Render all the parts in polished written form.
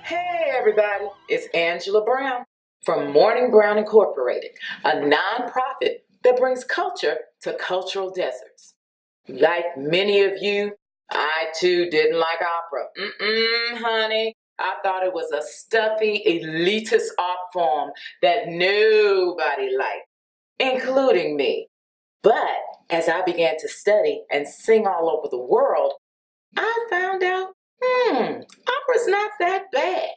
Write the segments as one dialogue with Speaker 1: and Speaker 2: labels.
Speaker 1: Hey everybody, it's Angela Brown from Morning Brown Incorporated, a nonprofit that brings culture to cultural deserts. Like many of you, I too didn't like opera. Honey, I thought it was a stuffy, elitist art form that nobody liked, including me. But as I began to study and sing all over the world, I found out, opera's not that bad.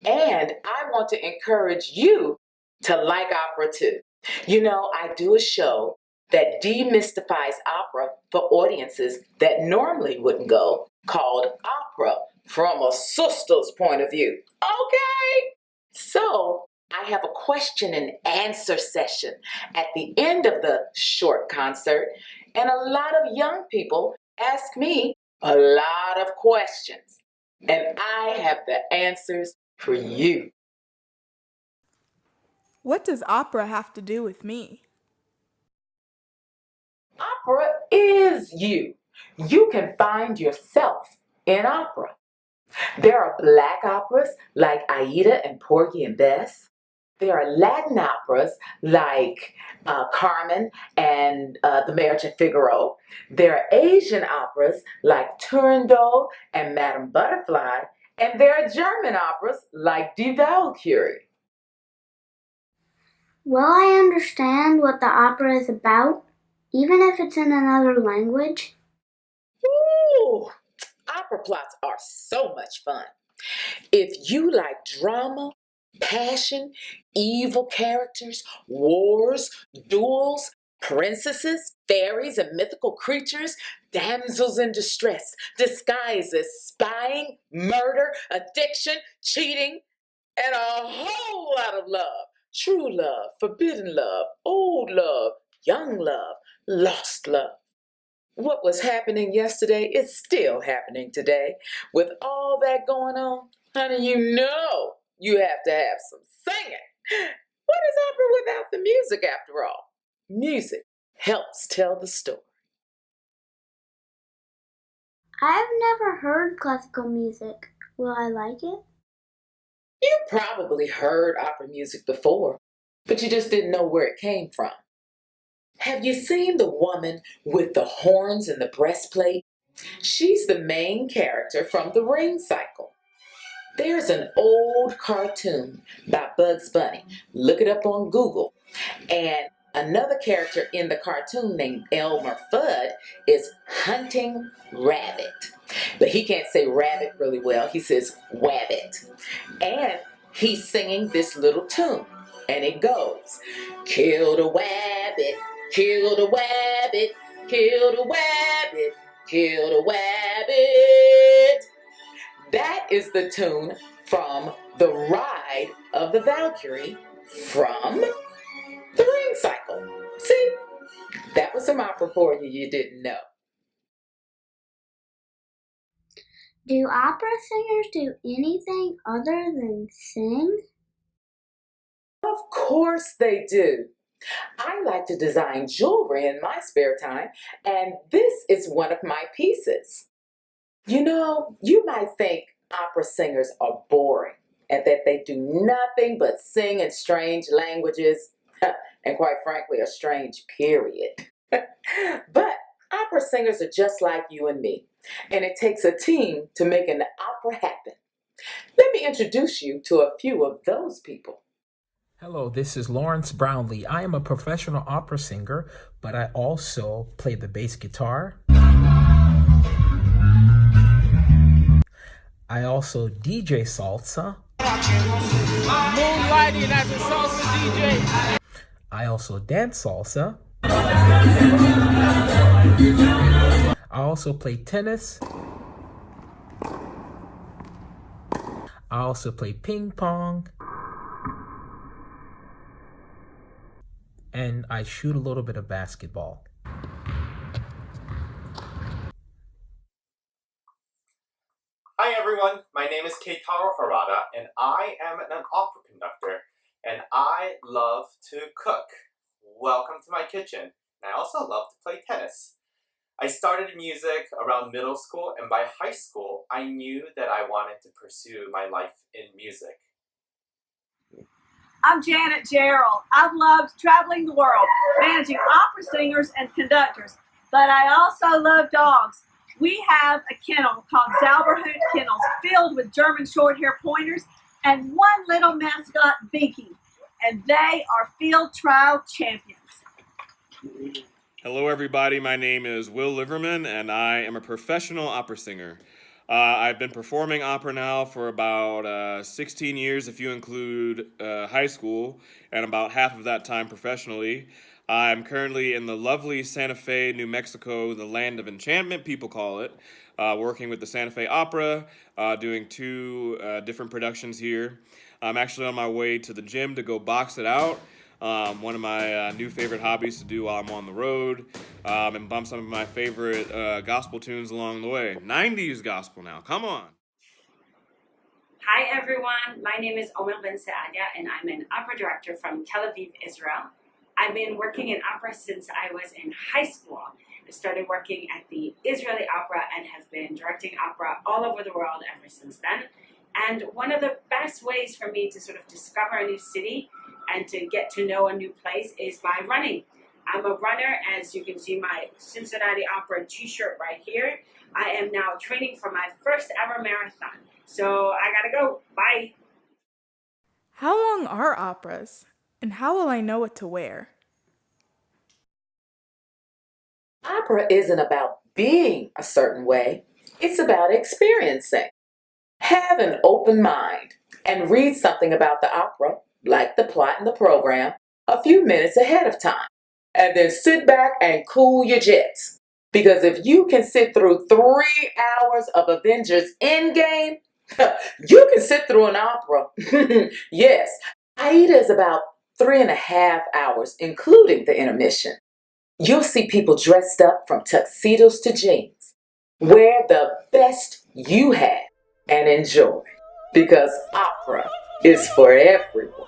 Speaker 1: And I want to encourage you to like opera too. You know, I do a show that demystifies opera for audiences that normally wouldn't go, called Opera from a Sister's Point of View. Okay? So, I have a question and answer session at the end of the short concert, and a lot of young people ask me a lot of questions, and I have the answers for you.
Speaker 2: What does opera have to do with me?
Speaker 1: Opera is you. You can find yourself in opera. There are black operas like Aida and Porgy and Bess. There are Latin operas like Carmen and The Marriage of Figaro. There are Asian operas like Turandot and Madame Butterfly. And there are German operas like Die Walküre.
Speaker 3: Will I understand what the opera is about, even if it's in another language?
Speaker 1: Ooh, opera plots are so much fun. If you like drama, passion, evil characters, wars, duels, princesses, fairies, and mythical creatures, damsels in distress, disguises, spying, murder, addiction, cheating, and a whole lot of love. True love, forbidden love, old love, young love, lost love. What was happening yesterday is still happening today. With all that going on, honey, you know you have to have some singing. What is opera without the music after all? Music helps tell the story.
Speaker 3: I've never heard classical music. Will I like it?
Speaker 1: You probably heard opera music before, but you just didn't know where it came from. Have you seen the woman with the horns and the breastplate? She's the main character from the Ring Cycle. There's an old cartoon by Bugs Bunny. Look it up on Google. And another character in the cartoon named Elmer Fudd is hunting rabbit. But he can't say rabbit really well. He says wabbit. And he's singing this little tune. And it goes, kill the wabbit, kill the wabbit, kill the wabbit, kill the wabbit. That is the tune from The Ride of the Valkyrie from the Ring Cycle. See, that was some opera for you didn't know.
Speaker 3: Do opera singers do anything other than sing?
Speaker 1: Of course they do. I like to design jewelry in my spare time, and this is one of my pieces. You know, you might think opera singers are boring and that they do nothing but sing in strange languages, and quite frankly, a strange period. But opera singers are just like you and me, and it takes a team to make an opera happen. Let me introduce you to a few of those people.
Speaker 4: Hello, this is Lawrence Brownlee. I am a professional opera singer, but I also play the bass guitar. I also DJ salsa.
Speaker 5: Moonlighting as a salsa DJ.
Speaker 4: I also dance salsa. I also play tennis. I also play ping pong. And I shoot a little bit of basketball.
Speaker 6: Hi everyone, my name is Keitaro Harada, and I am an opera conductor, and I love to cook. Welcome to my kitchen, and I also love to play tennis. I started in music around middle school, and by high school, I knew that I wanted to pursue my life in music.
Speaker 7: I'm Janet Gerald. I've loved traveling the world, managing opera singers and conductors, but I also love dogs. We have a kennel called Zauberhut Kennels, filled with German short-hair pointers and one little mascot, Binky, and they are field trial champions.
Speaker 8: Hello everybody, my name is Will Liverman and I am a professional opera singer. I've been performing opera now for about 16 years if you include high school, and about half of that time professionally. I'm currently in the lovely Santa Fe, New Mexico, the land of enchantment, people call it, working with the Santa Fe Opera, doing 2 different productions here. I'm actually on my way to the gym to go box it out. One of my new favorite hobbies to do while I'm on the road, and bump some of my favorite gospel tunes along the way. 90s gospel now, come on.
Speaker 9: Hi everyone, my name is Omer Ben Saadia and I'm an opera director from Tel Aviv, Israel. I've been working in opera since I was in high school. I started working at the Israeli Opera and have been directing opera all over the world ever since then. And one of the best ways for me to sort of discover a new city and to get to know a new place is by running. I'm a runner, as you can see my Cincinnati Opera t-shirt right here. I am now training for my first ever marathon. So I gotta go. Bye.
Speaker 2: How long are operas? And how will I know what to wear?
Speaker 1: Opera isn't about being a certain way. It's about experiencing. Have an open mind and read something about the opera, like the plot and the program, a few minutes ahead of time. And then sit back and cool your jets. Because if you can sit through 3 hours of Avengers Endgame, you can sit through an opera. Yes, Aida is about 3.5 hours, including the intermission. You'll see people dressed up from tuxedos to jeans. Wear the best you have and enjoy, because opera is for everyone.